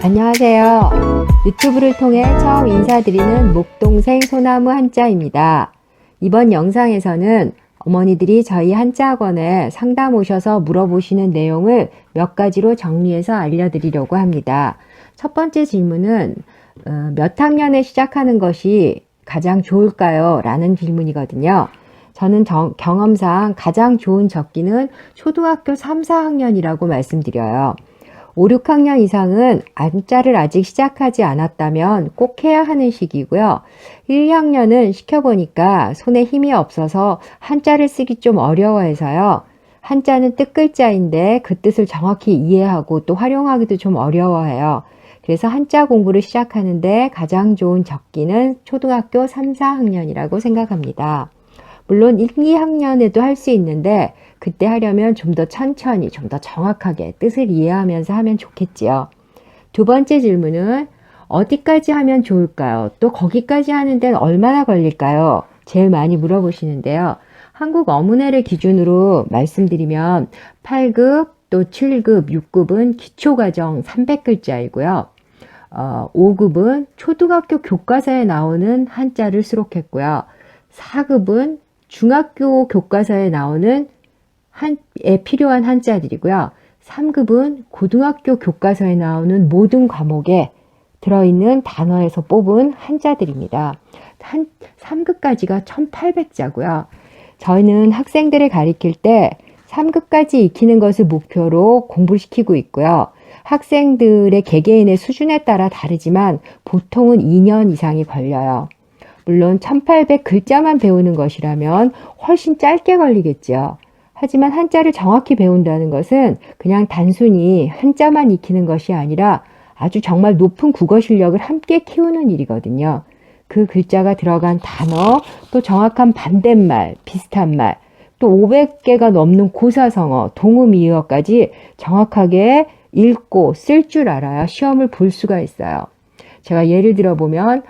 안녕하세요. 유튜브를 통해 처음 인사드리는 목동생 소나무 한자입니다. 이번 영상에서는 어머니들이 저희 한자학원에 상담 오셔서 물어보시는 내용을 몇 가지로 정리해서 알려드리려고 합니다. 첫 번째 질문은 몇 학년에 시작하는 것이 가장 좋을까요? 라는 질문이거든요. 저는 경험상 가장 좋은 적기는 초등학교 3, 4학년이라고 말씀드려요. 5, 6학년 이상은 한자를 아직 시작하지 않았다면 꼭 해야 하는 시기고요. 1, 2학년은 시켜보니까 손에 힘이 없어서 한자를 쓰기 좀 어려워해서요. 한자는 뜻글자인데 그 뜻을 정확히 이해하고 또 활용하기도 좀 어려워해요. 그래서 한자 공부를 시작하는데 가장 좋은 적기는 초등학교 3, 4학년이라고 생각합니다. 물론 1, 2학년에도 할 수 있는데 그때 하려면 좀 더 천천히, 좀 더 정확하게 뜻을 이해하면서 하면 좋겠지요. 두 번째 질문은 어디까지 하면 좋을까요? 또 거기까지 하는 데는 얼마나 걸릴까요? 제일 많이 물어보시는데요. 한국 어문회를 기준으로 말씀드리면 8급 또 7급, 6급은 기초과정 300글자이고요. 5급은 초등학교 교과서에 나오는 한자를 수록했고요. 4급은 중학교 교과서에 나오는 필요한 한자들이고요. 3급은 고등학교 교과서에 나오는 모든 과목에 들어있는 단어에서 뽑은 한자들입니다. 3급까지가 1800자고요. 저희는 학생들을 가리킬 때 3급까지 익히는 것을 목표로 공부를 시키고 있고요. 학생들의 개개인의 수준에 따라 다르지만 보통은 2년 이상이 걸려요. 물론 1800글자만 배우는 것이라면 훨씬 짧게 걸리겠죠. 하지만 한자를 정확히 배운다는 것은 그냥 단순히 한자만 익히는 것이 아니라 아주 정말 높은 국어 실력을 함께 키우는 일이거든요. 그 글자가 들어간 단어, 또 정확한 반대말, 비슷한 말, 또 500개가 넘는 고사성어, 동음이어까지 정확하게 읽고 쓸 줄 알아야 시험을 볼 수가 있어요. 제가 예를 들어보면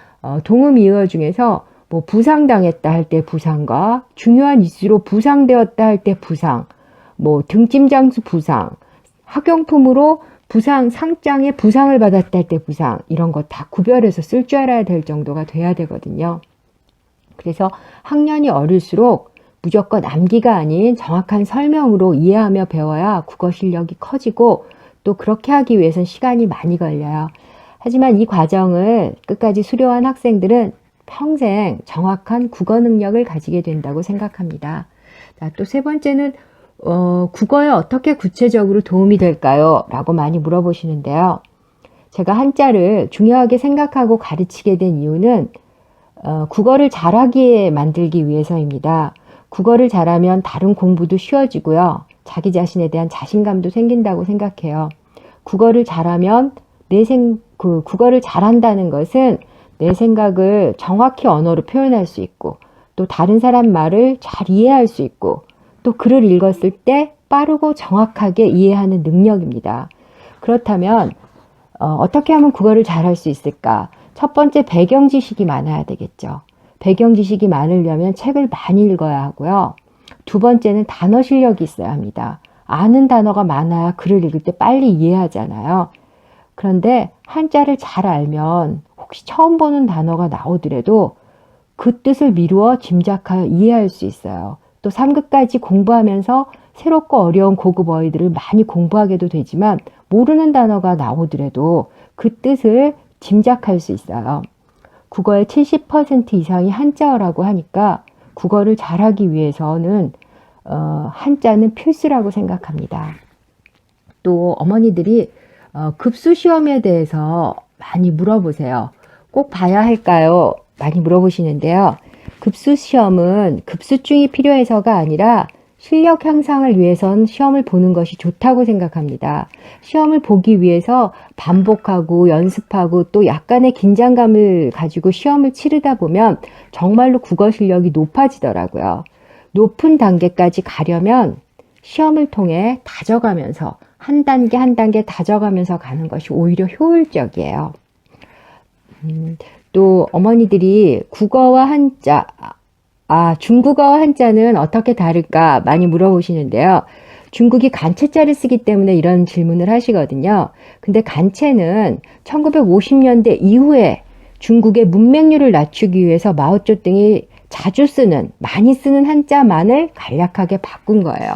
동음이어 중에서 뭐 부상당했다 할 때 부상과 중요한 이슈로 부상되었다 할 때 부상, 뭐 등짐장수 부상, 학용품으로 부상, 상장에 부상을 받았다 할 때 부상, 이런 거 다 구별해서 쓸 줄 알아야 될 정도가 돼야 되거든요. 그래서 학년이 어릴수록 무조건 암기가 아닌 정확한 설명으로 이해하며 배워야 국어 실력이 커지고 또 그렇게 하기 위해서는 시간이 많이 걸려요. 하지만 이 과정을 끝까지 수료한 학생들은 평생 정확한 국어 능력을 가지게 된다고 생각합니다. 또 세 번째는 국어에 어떻게 구체적으로 도움이 될까요? 라고 많이 물어보시는데요. 제가 한자를 중요하게 생각하고 가르치게 된 이유는 국어를 잘하게 만들기 위해서입니다. 국어를 잘하면 다른 공부도 쉬워지고요. 자기 자신에 대한 자신감도 생긴다고 생각해요. 국어를 잘하면 국어를 잘한다는 것은 내 생각을 정확히 언어로 표현할 수 있고 또 다른 사람 말을 잘 이해할 수 있고 또 글을 읽었을 때 빠르고 정확하게 이해하는 능력입니다. 그렇다면 어떻게 하면 국어를 잘할 수 있을까? 첫 번째, 배경 지식이 많아야 되겠죠. 배경 지식이 많으려면 책을 많이 읽어야 하고요. 두 번째는 단어 실력이 있어야 합니다. 아는 단어가 많아야 글을 읽을 때 빨리 이해하잖아요. 그런데 한자를 잘 알면 혹시 처음 보는 단어가 나오더라도 그 뜻을 미루어 짐작하여 이해할 수 있어요. 또 3급까지 공부하면서 새롭고 어려운 고급 어휘들을 많이 공부하게도 되지만 모르는 단어가 나오더라도 그 뜻을 짐작할 수 있어요. 국어의 70% 이상이 한자어라고 하니까 국어를 잘하기 위해서는 한자는 필수라고 생각합니다. 또 어머니들이 급수 시험에 대해서 많이 물어보세요. 꼭 봐야 할까요? 많이 물어보시는데요. 급수 시험은 급수증이 필요해서가 아니라 실력 향상을 위해선 시험을 보는 것이 좋다고 생각합니다. 시험을 보기 위해서 반복하고 연습하고 또 약간의 긴장감을 가지고 시험을 치르다 보면 정말로 국어 실력이 높아지더라고요. 높은 단계까지 가려면 시험을 통해 다져가면서 한 단계 한 단계 다져가면서 가는 것이 오히려 효율적이에요. 또 어머니들이 국어와 한자, 중국어와 한자는 어떻게 다를까 많이 물어보시는데요. 중국이 간체자를 쓰기 때문에 이런 질문을 하시거든요. 근데 간체는 1950년대 이후에 중국의 문맹률을 낮추기 위해서 마오쩌둥이 자주 쓰는, 많이 쓰는 한자만을 간략하게 바꾼 거예요.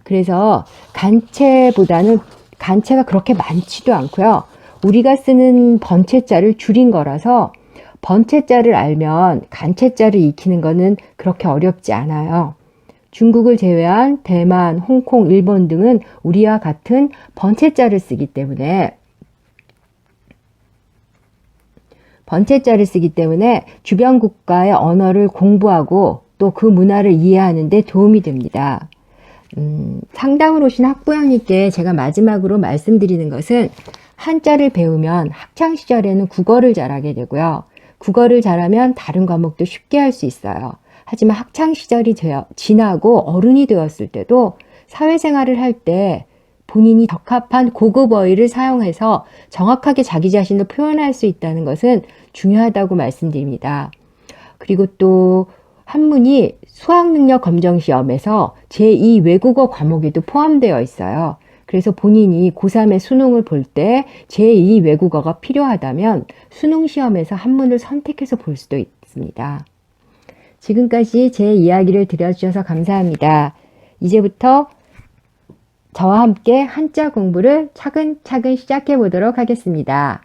그래서 간체보다는 간체가 그렇게 많지도 않고요. 우리가 쓰는 번체자를 줄인 거라서 번체자를 알면 간체자를 익히는 거는 그렇게 어렵지 않아요. 중국을 제외한 대만, 홍콩, 일본 등은 우리와 같은 번체자를 쓰기 때문에 주변 국가의 언어를 공부하고 또 그 문화를 이해하는 데 도움이 됩니다. 상담을 오신 학부형님께 제가 마지막으로 말씀드리는 것은 한자를 배우면 학창시절에는 국어를 잘하게 되고요. 국어를 잘하면 다른 과목도 쉽게 할 수 있어요. 하지만 학창시절이 지나고 어른이 되었을 때도 사회생활을 할 때 본인이 적합한 고급 어휘를 사용해서 정확하게 자기 자신을 표현할 수 있다는 것은 중요하다고 말씀드립니다. 그리고 또 한문이 수학능력 검정시험에서 제2 외국어 과목에도 포함되어 있어요. 그래서 본인이 고3의 수능을 볼 때 제2 외국어가 필요하다면 수능시험에서 한문을 선택해서 볼 수도 있습니다. 지금까지 제 이야기를 들어주셔서 감사합니다. 이제부터 저와 함께 한자 공부를 차근차근 시작해 보도록 하겠습니다.